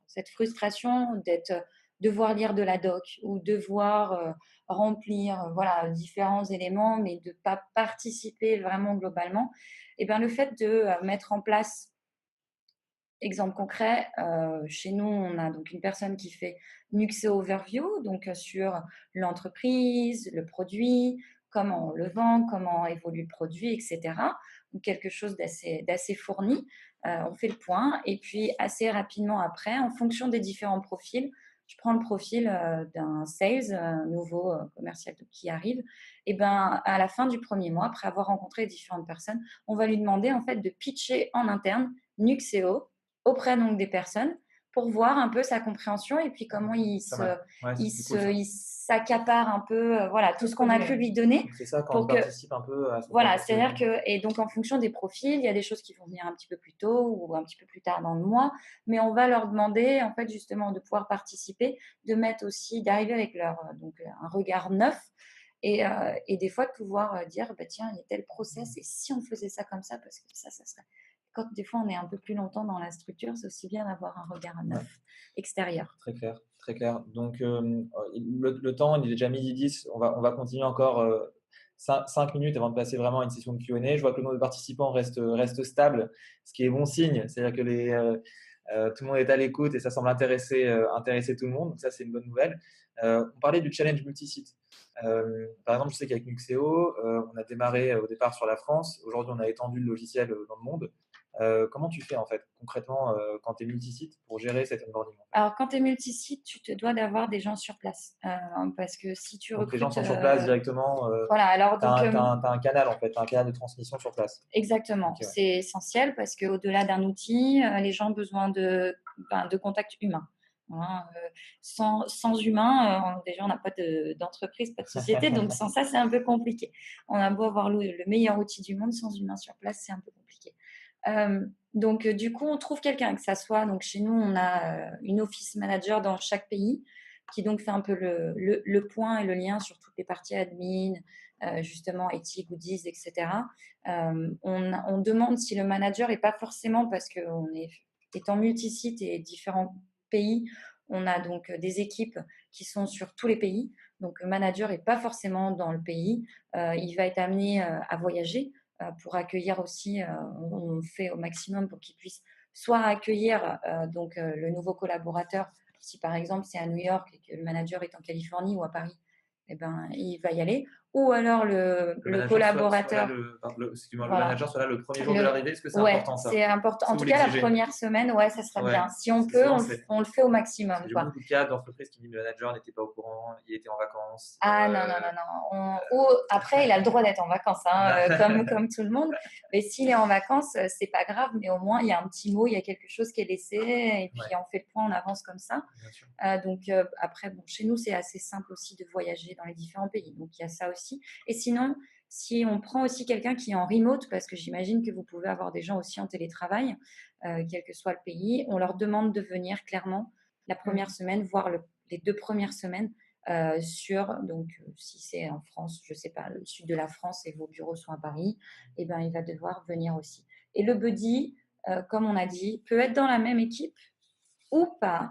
cette frustration devoir lire de la doc ou devoir remplir voilà, différents éléments, mais de ne pas participer vraiment globalement. Et bien, le fait de mettre en place. Exemple concret, chez nous, on a donc une personne qui fait Nuxeo Overview, donc sur l'entreprise, le produit, comment on le vend, comment évolue le produit, etc. Donc quelque chose d'assez fourni. On fait le point et puis assez rapidement après, en fonction des différents profils, je prends le profil d'un sales, un nouveau commercial qui arrive. Et ben à la fin du premier mois, après avoir rencontré différentes personnes, on va lui demander en fait de pitcher en interne Nuxeo auprès donc des personnes pour voir un peu sa compréhension et puis comment il s'accapare un peu voilà, tout ce qu'on a pu lui donner. C'est ça quand pour on que, participe un peu à son voilà, propre c'est-à-dire cheminement. que, et donc en fonction des profils, il y a des choses qui vont venir un petit peu plus tôt ou un petit peu plus tard dans le mois, mais on va leur demander en fait justement de pouvoir participer, de mettre aussi, d'arriver avec leur donc un regard neuf et des fois de pouvoir dire bah, tiens, il y a tel process et si on faisait ça comme ça, parce que ça serait. Quand des fois on est un peu plus longtemps dans la structure, c'est aussi bien d'avoir un regard neuf extérieur. Très clair, très clair. Donc le temps, il est déjà midi 10. On va continuer encore 5 minutes avant de passer vraiment à une session de Q&A. Je vois que le nombre de participants reste stable, ce qui est bon signe. C'est-à-dire que tout le monde est à l'écoute et ça semble intéresser tout le monde. Donc ça, c'est une bonne nouvelle. On parlait du challenge multisite. Par exemple, je sais qu'avec Nuxeo, on a démarré au départ sur la France. Aujourd'hui, on a étendu le logiciel dans le monde. Comment tu fais en fait concrètement quand tu es multisite pour gérer cet onboarding? Alors, quand tu es multisite, tu te dois d'avoir des gens sur place. Parce que si tu Donc les gens recrutes. sont sur place directement. Voilà, alors Tu as, donc. un canal en fait, un canal de transmission sur place. Exactement, Okay, ouais. C'est essentiel parce qu'au-delà d'un outil, les gens ont besoin de contact humain. Hein, sans humain, déjà on n'a pas d'entreprise, pas de société, donc sans ça c'est un peu compliqué. On a beau avoir le meilleur outil du monde, sans humain sur place c'est un peu compliqué. Donc du coup on trouve quelqu'un, que ça soit, donc chez nous on a une office manager dans chaque pays qui donc fait un peu le point et le lien sur toutes les parties admin, justement éthique, goodies, etc. On demande si le manager n'est pas forcément, parce qu'on est étant multisite et différents pays, on a donc des équipes qui sont sur tous les pays. Donc, le manager n'est pas forcément dans le pays. Il va être amené à voyager pour accueillir aussi. On fait au maximum pour qu'il puisse soit accueillir le nouveau collaborateur. Si par exemple c'est à New York et que le manager est en Californie ou à Paris, eh ben, il va y aller. Ou alors le collaborateur. Excuse-moi, Voilà. Le manager soit là le premier jour de l'arrivée. Est-ce que c'est important ça? C'est important. En tout cas, la première semaine, ça serait bien. Si on peut, on le fait au maximum. J'ai beaucoup de cas d'entreprises qui disent que le manager n'était pas au courant, il était en vacances. Ah non. Ou après, il a le droit d'être en vacances, comme tout le monde. Mais s'il est en vacances, c'est pas grave. Mais au moins, il y a un petit mot, il y a quelque chose qui est laissé. Et puis, on fait le point, on avance comme ça. Après, chez nous, c'est assez simple aussi de voyager dans les différents pays. Donc, il y a ça aussi. Et sinon, si on prend aussi quelqu'un qui est en remote, parce que j'imagine que vous pouvez avoir des gens aussi en télétravail, quel que soit le pays, on leur demande de venir clairement la première semaine, voire les 2 premières semaines si c'est en France, je ne sais pas, le sud de la France et vos bureaux sont à Paris, eh ben, il va devoir venir aussi. Et le buddy, comme on a dit, peut être dans la même équipe ou pas.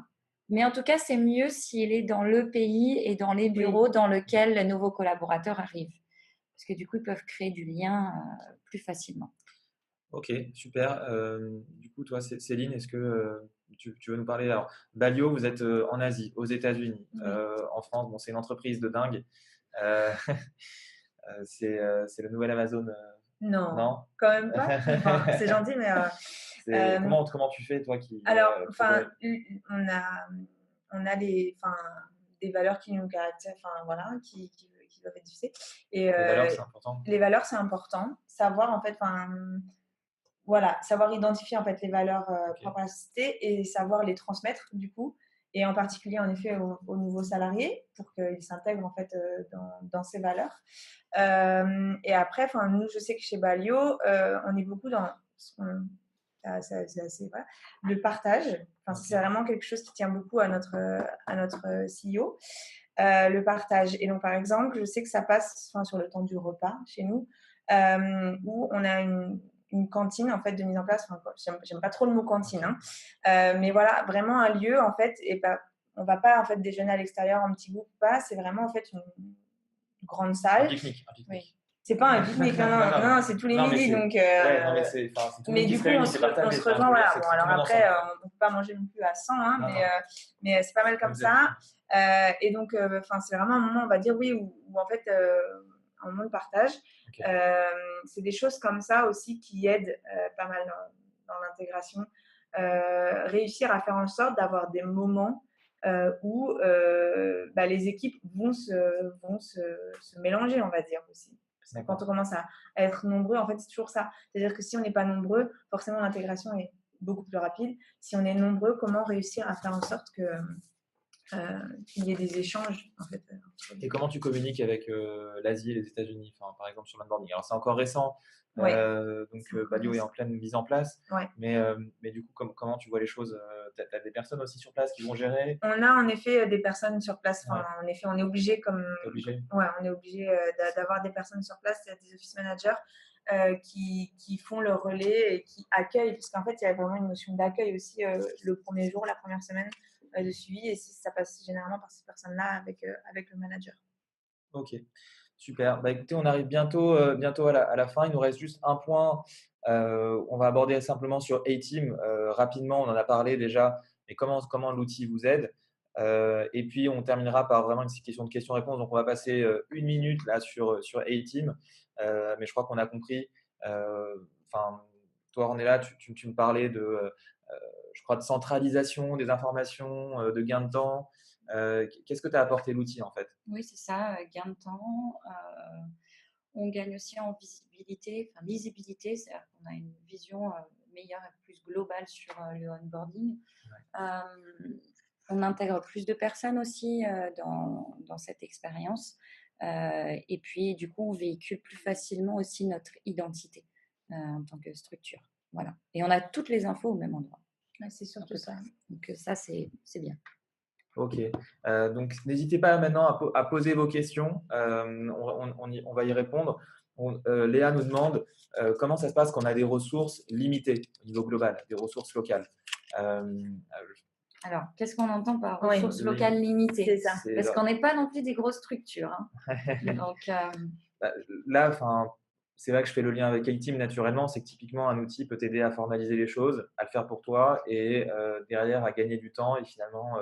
Mais en tout cas, c'est mieux s'il est dans le pays et dans les bureaux dans lesquels les nouveaux collaborateurs arrivent. Parce que du coup, ils peuvent créer du lien plus facilement. Ok, super. Du coup, toi, Céline, est-ce que tu veux nous parler? Alors, Balio, vous êtes en Asie, aux États-Unis, en France. Bon, c'est une entreprise de dingue. C'est le nouvel Amazon. Non, quand même pas. Enfin, c'est gentil, mais comment tu fais, toi qui alors, on a des valeurs qui nous caractérisent, qui doivent être diffusées. Et les valeurs, c'est important. Les valeurs, c'est important. Savoir en fait, savoir identifier en fait les valeurs propres à la société et savoir les transmettre du coup. Et en particulier, en effet, aux nouveaux salariés pour qu'ils s'intègrent en fait dans ces valeurs. Et après, nous, je sais que chez Balio, on est beaucoup dans le partage. C'est vraiment quelque chose qui tient beaucoup à notre CEO. Le partage. Et donc, par exemple, je sais que ça passe sur le temps du repas chez nous, où on a une cantine en fait de mise en place. J'aime pas trop le mot cantine, mais voilà, vraiment un lieu en fait. Et on va pas en fait déjeuner à l'extérieur en petit groupe, pas. C'est vraiment en fait une grande salle. Un pique-nique. Oui. C'est pas un pique-nique, non, c'est tous les midis. Donc, mais du coup, on se rejoint. Voilà. Bon, alors après, on ne peut pas manger non plus à 100, mais c'est pas mal comme ça. Et donc, c'est vraiment un moment, on va dire, oui, où en fait, un moment de partage. C'est des choses comme ça aussi qui aident pas mal dans l'intégration. Réussir à faire en sorte d'avoir des moments où les équipes vont se mélanger, on va dire aussi. Parce que quand on commence à être nombreux, en fait, c'est toujours ça. C'est-à-dire que si on n'est pas nombreux, forcément, l'intégration est beaucoup plus rapide. Si on est nombreux, comment réussir à faire en sorte qu'il y ait des échanges, en fait. Et comment tu communiques avec l'Asie et les États-Unis, par exemple sur l'onboarding? Alors, c'est encore récent, Balio est en pleine mise en place. Mais du coup, comment tu vois les choses? Tu as des personnes aussi sur place qui vont gérer? On a en effet des personnes sur place. En effet, on est obligé on est obligé d'avoir des personnes sur place, des office managers qui font le relais et qui accueillent. Parce qu'en fait, il y a vraiment une notion d'accueil aussi le premier jour, la première semaine de suivi. Et ça passe généralement par ces personnes-là avec le manager. Ok. Super. Écoutez, on arrive bientôt à la fin. Il nous reste juste un point. On va aborder simplement sur A-Team. Rapidement, on en a parlé déjà, mais comment l'outil vous aide. Et puis, on terminera par vraiment une question de questions-réponses. Donc, on va passer 1 minute là sur A-Team. Mais je crois qu'on a compris. Toi, Ornella, tu me parlais je crois, de centralisation des informations, de gain de temps. Qu'est-ce que tu as apporté l'outil en fait? Oui, c'est ça, gain de temps. On gagne aussi en visibilité, lisibilité, c'est-à-dire qu'on a une vision meilleure et plus globale sur le onboarding. On intègre plus de personnes aussi dans cette expérience. Et puis, du coup, on véhicule plus facilement aussi notre identité en tant que structure. Voilà. Et on a toutes les infos au même endroit. C'est surtout ça. Donc, ça, c'est bien. Ok. Donc, n'hésitez pas maintenant à poser vos questions. On va y répondre. Léa nous demande comment ça se passe quand on a des ressources limitées au niveau global, des ressources locales. Alors, qu'est-ce qu'on entend par Oui, ressources locales limitées? C'est ça. Parce qu'on n'est pas non plus des grosses structures. Hein. Donc, Bah, là, c'est vrai que je fais le lien avec A-Team naturellement. C'est que typiquement, un outil peut t'aider à formaliser les choses, à le faire pour toi et derrière à gagner du temps et finalement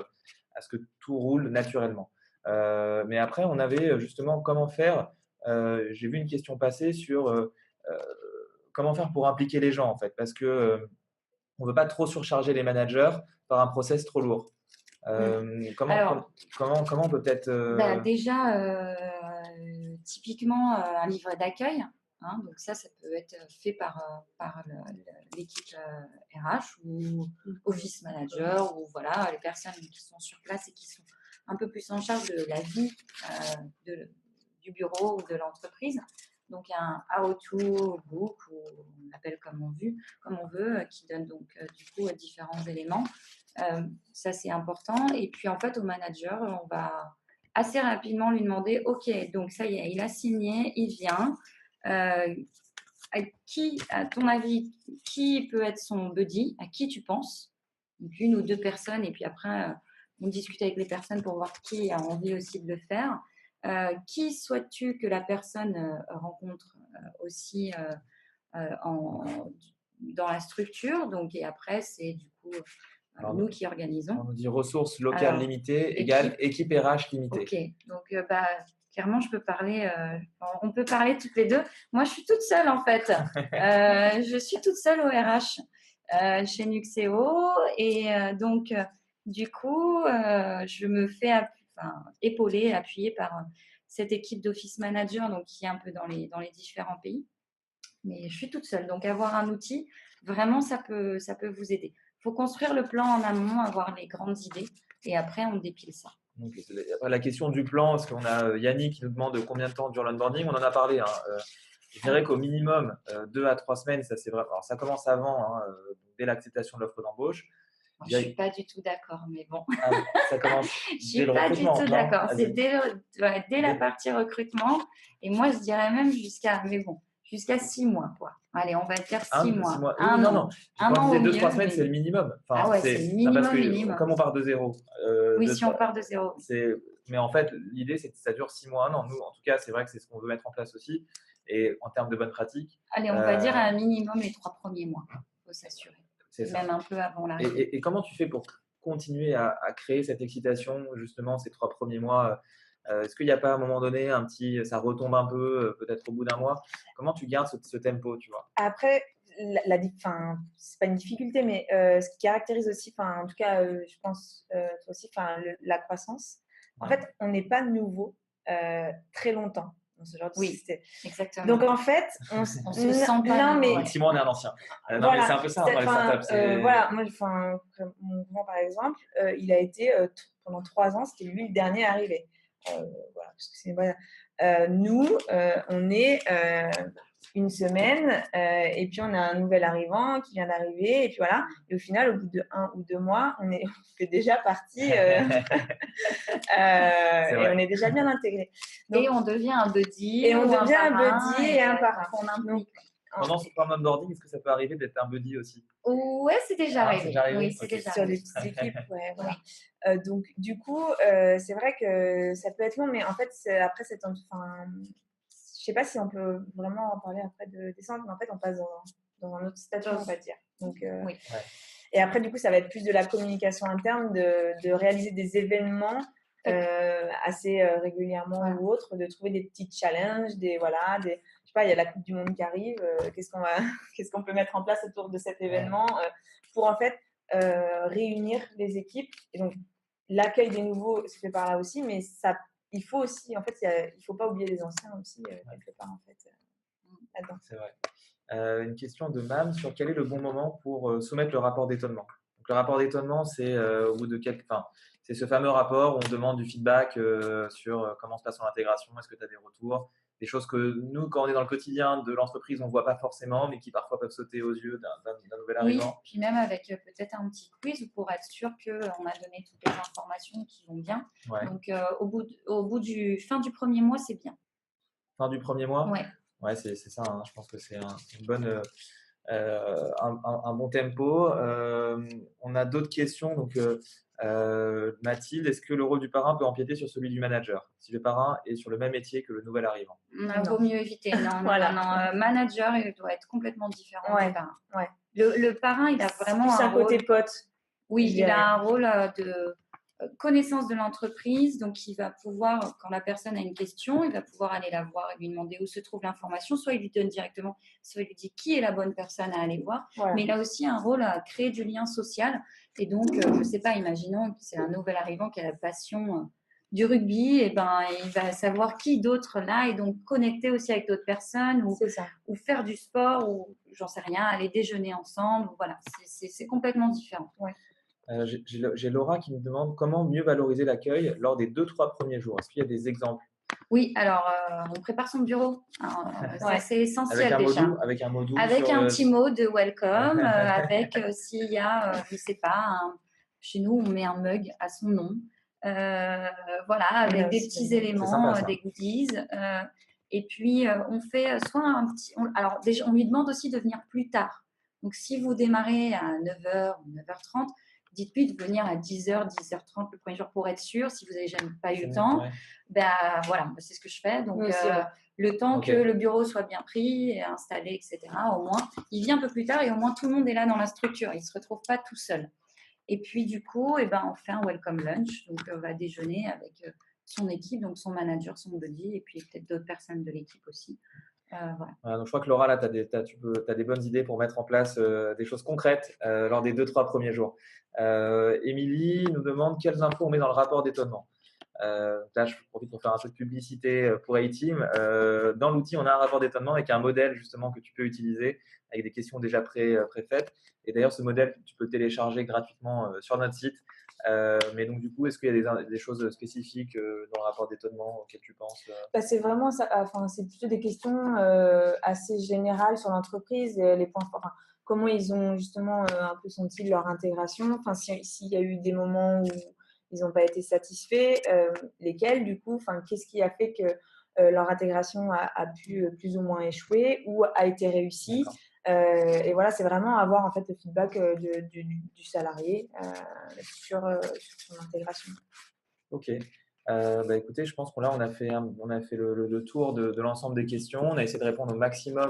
à ce que tout roule naturellement. Mais après, on avait justement comment faire. J'ai vu une question passer sur euh, comment faire pour impliquer les gens en fait, parce que on veut pas trop surcharger les managers par un process trop lourd. Alors, Comment peut-être déjà, typiquement, un livret d'accueil. Hein, donc ça peut être fait par l'équipe RH ou office manager ou voilà, les personnes qui sont sur place et qui sont un peu plus en charge de la vie du bureau ou de l'entreprise. Donc, il y a un how-to book, ou on l'appelle comme on veut, qui donne donc du coup différents éléments. Ça, c'est important. Et puis, en fait, au manager, on va assez rapidement lui demander, OK, donc ça y est, il a signé, il vient. À ton avis, qui peut être son buddy? À qui tu penses? Donc, une ou deux personnes. Et puis après, on discute avec les personnes pour voir qui a envie aussi de le faire. Qui souhaites-tu que la personne rencontre aussi dans la structure? Donc, et après, c'est du coup nous qui organisons. On nous dit ressources locales limitées égale équipe RH limitée. Ok, donc clairement, je peux parler, on peut parler toutes les deux. Moi, je suis toute seule en fait. Je suis toute seule au RH chez Nuxeo et donc, du coup, je me fais épauler, appuyer par cette équipe d'office manager donc, qui est un peu dans les différents pays. Mais je suis toute seule. Donc, avoir un outil, vraiment, ça peut vous aider. Il faut construire le plan en amont, avoir les grandes idées et après, on dépile ça. Donc, la question du plan, parce qu'on a Yannick qui nous demande combien de temps dure l'onboarding, on en a parlé. Hein. Je dirais qu'au minimum 2 à 3 semaines, ça c'est vrai. Alors ça commence avant, hein, dès l'acceptation de l'offre d'embauche. Bon, je ne suis pas du tout d'accord, mais bon. Ça commence je ne suis pas du tout d'accord. C'est dès la partie recrutement. Et moi, je dirais même jusqu'à 6 mois. Quoi. Allez, on va dire 6 mois. 6 mois. Un an. Quand on disait 2-3 semaines, c'est le minimum. Enfin, c'est le minimum, parce que, minimum. Comme on part de zéro. Oui, si on part de zéro. Mais en fait, l'idée, c'est que ça dure 6 mois, 1 an. Nous, en tout cas, c'est vrai que c'est ce qu'on veut mettre en place aussi. Et en termes de bonnes pratiques. Allez, on va dire un minimum les 3 premiers mois. Il faut s'assurer. Même un peu avant l'arrivée. Et comment tu fais pour continuer à créer cette excitation, justement, ces 3 premiers mois? Est-ce qu'il n'y a pas à un moment donné ça retombe un peu, peut-être au bout d'un mois? Comment tu gardes ce tempo, tu vois? Après, c'est pas une difficulté, mais ce qui caractérise aussi, en tout cas, je pense toi aussi, la croissance. En fait, on n'est pas nouveau très longtemps dans ce genre de société. Exactement. Donc en fait, on se sent pas. Au bout de 6 mois, on est un ancien. Non, mais c'est un peu ça dans les startups. Voilà, moi, mon grand par exemple, il a été pendant 3 ans, c'était lui le dernier arrivé. Voilà, parce que nous, on est une semaine et puis on a un nouvel arrivant qui vient d'arriver et puis voilà. Et au final, au bout de 1 ou 2 mois, on fait déjà partie et on est déjà bien intégré. Et on devient un buddy. Et on devient un buddy et un parrain. Pendant l'onboarding, est-ce que ça peut arriver d'être un buddy aussi? Ouais, c'est déjà arrivé. Oui, c'est déjà sur des petites équipes. Ouais, voilà. Donc, du coup, c'est vrai que ça peut être long, mais en fait, après, je sais pas si on peut vraiment en parler après de descendre, mais en fait, on passe dans un autre statut, on va dire. Donc, oui. Et après, du coup, ça va être plus de la communication interne, de réaliser des événements assez régulièrement ou autres, de trouver des petits challenges, je sais pas, il y a la Coupe du Monde qui arrive, qu'est-ce qu'on peut mettre en place autour de cet événement pour en fait réunir les équipes. Et donc, l'accueil des nouveaux se fait par là aussi, mais il faut aussi, en fait, il faut pas oublier les anciens aussi, quelque part, en fait, là-dedans. C'est vrai. Une question de Mam sur quel est le bon moment pour soumettre le rapport d'étonnement. Donc, le rapport d'étonnement, c'est au bout de c'est ce fameux rapport où on demande du feedback sur comment se passe son intégration, est-ce que tu as des retours, des choses que nous, quand on est dans le quotidien de l'entreprise, on ne voit pas forcément, mais qui parfois peuvent sauter aux yeux d'un nouvel Oui, arrivant. puis même avec peut-être un petit quiz pour être sûr qu'on a donné toutes les informations qui vont bien. Ouais. Donc, fin du premier mois, c'est bien. Fin du premier mois? Ouais. Ouais, c'est ça, hein. Je pense que c'est une bonne, un bon tempo. On a d'autres questions. Donc, Mathilde, est-ce que le rôle du parrain peut empiéter sur celui du manager si le parrain est sur le même métier que le nouvel arrivant? Vaut mieux éviter. Non, Voilà. non. Manager, il doit être complètement différent Ouais, du parrain. ouais. Le parrain, il a vraiment C'est un côté rôle. pote. Oui, je il dirais. a un rôle de connaissance de l'entreprise. Donc, il va pouvoir, quand la personne a une question, il va pouvoir aller la voir et lui demander où se trouve l'information. Soit il lui donne directement, soit il lui dit qui est la bonne personne à aller voir. Voilà. Mais il a aussi un rôle à créer du lien social. Et donc, je ne sais pas, imaginons que c'est un nouvel arrivant qui a la passion du rugby, et ben, il va savoir qui d'autre là, et donc connecter aussi avec d'autres personnes, C'est ça. ou faire du sport, ou j'en sais rien, aller déjeuner ensemble. Voilà, c'est complètement différent. Ouais. J'ai Laura qui me demande comment mieux valoriser l'accueil lors des 2-3 premiers jours. Est-ce qu'il y a des exemples? Oui, alors on prépare son bureau. Ça, Ouais. c'est essentiel déjà. Avec un mot doux Avec sur un le- petit mot de welcome, avec s'il y a, je ne sais pas, chez nous, on met un mug à son nom. Voilà, avec des petits C'est éléments, sympa, ça. des goodies. Et puis, on fait soit un petit. Alors, déjà, on lui demande aussi de venir plus tard. Donc, si vous démarrez à 9h ou 9h30, dites-lui de venir à 10h, 10h30 le premier jour pour être sûr. Si vous n'avez jamais pas eu le temps, Ouais. ben voilà, c'est ce que je fais. Donc, Nous aussi, ouais. le temps Ok. que le bureau soit bien pris et installé, etc., au moins, il vient un peu plus tard et au moins tout le monde est là dans la structure. Il ne se retrouve pas tout seul. Et puis, du coup, on fait un welcome lunch. Donc, on va déjeuner avec son équipe, donc son manager, son buddy, et puis peut-être d'autres personnes de l'équipe aussi. Voilà. Donc je crois que Laura, là, tu as des bonnes idées pour mettre en place des choses concrètes lors des 2-3 premiers jours. Émilie nous demande quelles infos on met dans le rapport d'étonnement. Là, je profite pour faire un peu de publicité pour A-Team. Dans l'outil, on a un rapport d'étonnement avec un modèle justement que tu peux utiliser avec des questions déjà préfaites. Et d'ailleurs, ce modèle, tu peux le télécharger gratuitement sur notre site. Mais donc, du coup, est-ce qu'il y a des choses spécifiques dans le rapport d'étonnement auxquelles tu penses C'est vraiment ça. Enfin, c'est plutôt des questions assez générales sur l'entreprise, les points forts. Enfin, comment ils ont justement un peu senti leur intégration. Enfin, s'il y a eu des moments où ils n'ont pas été satisfaits, lesquels du coup. Enfin, qu'est-ce qui a fait que leur intégration a pu plus ou moins échouer ou a été réussie. Et voilà, c'est vraiment avoir en fait le feedback du salarié sur son intégration. Ok. Écoutez, je pense qu'on a fait le tour de l'ensemble des questions. On a essayé de répondre au maximum.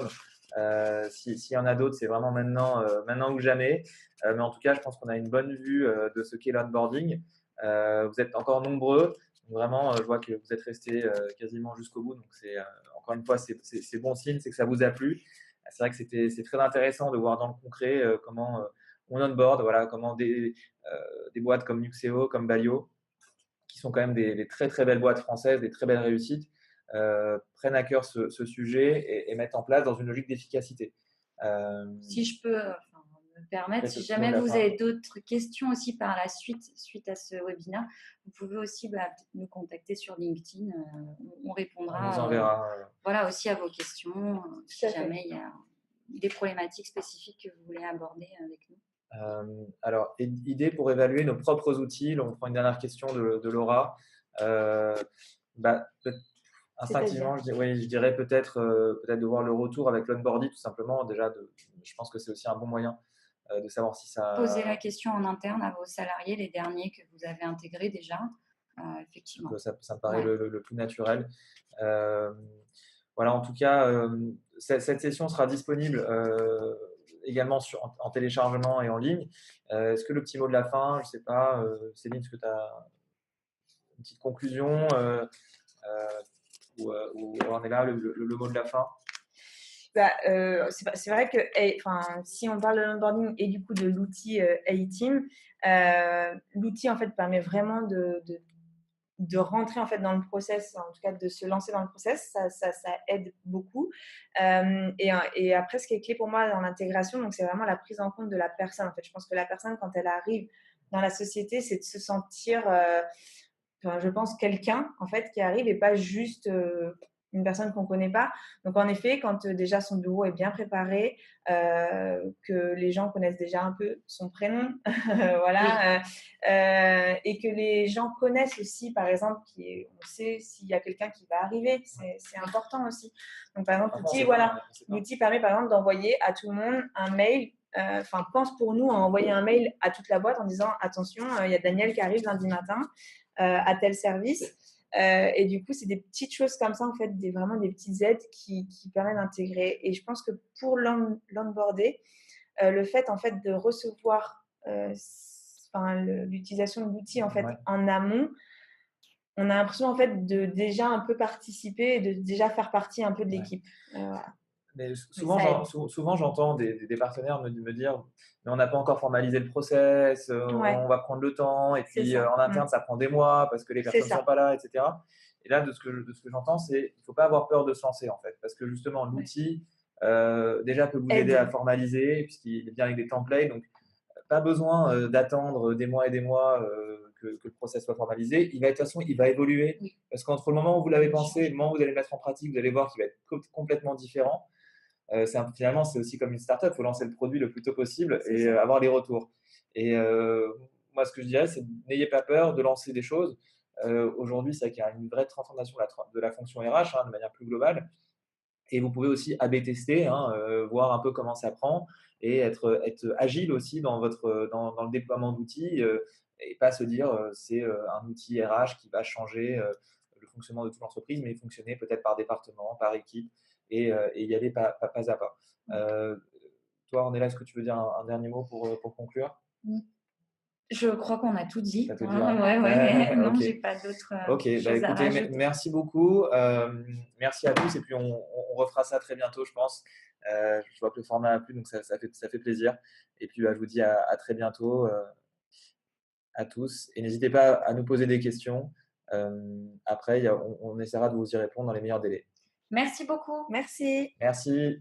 S'il y en a d'autres, c'est vraiment maintenant ou jamais. Mais en tout cas, je pense qu'on a une bonne vue de ce qu'est l'onboarding. Vous êtes encore nombreux. Donc vraiment, je vois que vous êtes restés quasiment jusqu'au bout. Donc, encore une fois, c'est bon signe, c'est que ça vous a plu. C'est vrai que c'est très intéressant de voir dans le concret comment on onboard, voilà, comment des boîtes comme Nuxeo, comme Balio, qui sont quand même des très très belles boîtes françaises, des très belles réussites, prennent à cœur ce sujet et mettent en place dans une logique d'efficacité. Si je peux me permettre, si jamais de la vous fin. avez d'autres questions aussi par la suite à ce webinaire, vous pouvez aussi peut-être nous contacter sur LinkedIn. On répondra On vous enverra. voilà, aussi à vos questions, si Tout à fait. jamais il y a des problématiques spécifiques que vous voulez aborder avec nous. Alors, idée pour évaluer nos propres outils. Là, on prend une dernière question de Laura. Instinctivement, je dirais peut-être de voir le retour avec l'onboarding, tout simplement. Déjà, je pense que c'est aussi un bon moyen de savoir si ça. Posez la question en interne à vos salariés, les derniers que vous avez intégrés déjà. Effectivement. Donc, ça me paraît le plus naturel. Voilà, en tout cas, cette session sera disponible également en téléchargement et en ligne. Est-ce que le petit mot de la fin, je ne sais pas, Céline, est-ce que tu as une petite conclusion ou on est là, le mot de la fin? C'est vrai que si on parle de l'onboarding et du coup de l'outil A-Team, l'outil en fait permet vraiment de rentrer en fait dans le process, en tout cas de se lancer dans le process, ça aide beaucoup. Et après, ce qui est clé pour moi dans l'intégration, donc c'est vraiment la prise en compte de la personne. En fait, je pense que la personne, quand elle arrive dans la société, c'est de se sentir, je pense, quelqu'un en fait qui arrive et pas juste une personne qu'on ne connaît pas. Donc, en effet, quand déjà son bureau est bien préparé, que les gens connaissent déjà un peu son prénom, voilà, et que les gens connaissent aussi, par exemple, on sait s'il y a quelqu'un qui va arriver, c'est important aussi. Donc, par exemple, l'outil permet, par exemple, d'envoyer à tout le monde un mail. Pense pour nous à envoyer un mail à toute la boîte en disant attention, il y a Daniel qui arrive lundi matin à tel service. Et du coup, c'est des petites choses comme ça, en fait, vraiment des petites aides qui permettent d'intégrer. Et je pense que pour l'onboarder, le fait, en fait, de recevoir l'utilisation de l'outil, en fait, en amont, on a l'impression, en fait, de déjà un peu participer et de déjà faire partie un peu de l'équipe. Voilà. Mais souvent, j'entends des partenaires me dire mais on n'a pas encore formalisé le process, on va prendre le temps, et puis en interne, ça prend des mois parce que les personnes ne sont pas là, etc. Et là, de ce que j'entends, c'est qu'il ne faut pas avoir peur de se lancer, en fait, parce que justement, l'outil, déjà, peut vous aider à formaliser, puisqu'il vient avec des templates. Donc, pas besoin d'attendre des mois et des mois que le process soit formalisé. De toute façon, il va évoluer, parce qu'entre le moment où vous l'avez pensé et le moment où vous allez le mettre en pratique, vous allez voir qu'il va être complètement différent. Finalement, c'est aussi comme une startup, il faut lancer le produit le plus tôt possible et avoir les retours. Et moi, ce que je dirais, c'est n'ayez pas peur de lancer des choses. Aujourd'hui, c'est qu'il y a une vraie transformation de la fonction RH de manière plus globale. Et vous pouvez aussi A/B tester, voir un peu comment ça prend, et être agile aussi dans le déploiement d'outils, et pas se dire c'est un outil RH qui va changer le fonctionnement de toute l'entreprise, mais fonctionner peut-être par département, par équipe, et y aller pas à pas. Toi, Ornella, est-ce que tu veux dire un dernier mot pour conclure? Je crois qu'on a tout dit. T'as tout dit, Non, ok. j'ai pas d'autres Ok, choses à rajouter. merci beaucoup. Merci à tous, et puis on refera ça très bientôt, je pense. Je vois que le format a plu, donc ça fait plaisir. Et puis je vous dis à très bientôt à tous. Et n'hésitez pas à nous poser des questions. Après, on essaiera de vous y répondre dans les meilleurs délais. Merci beaucoup. Merci. Merci.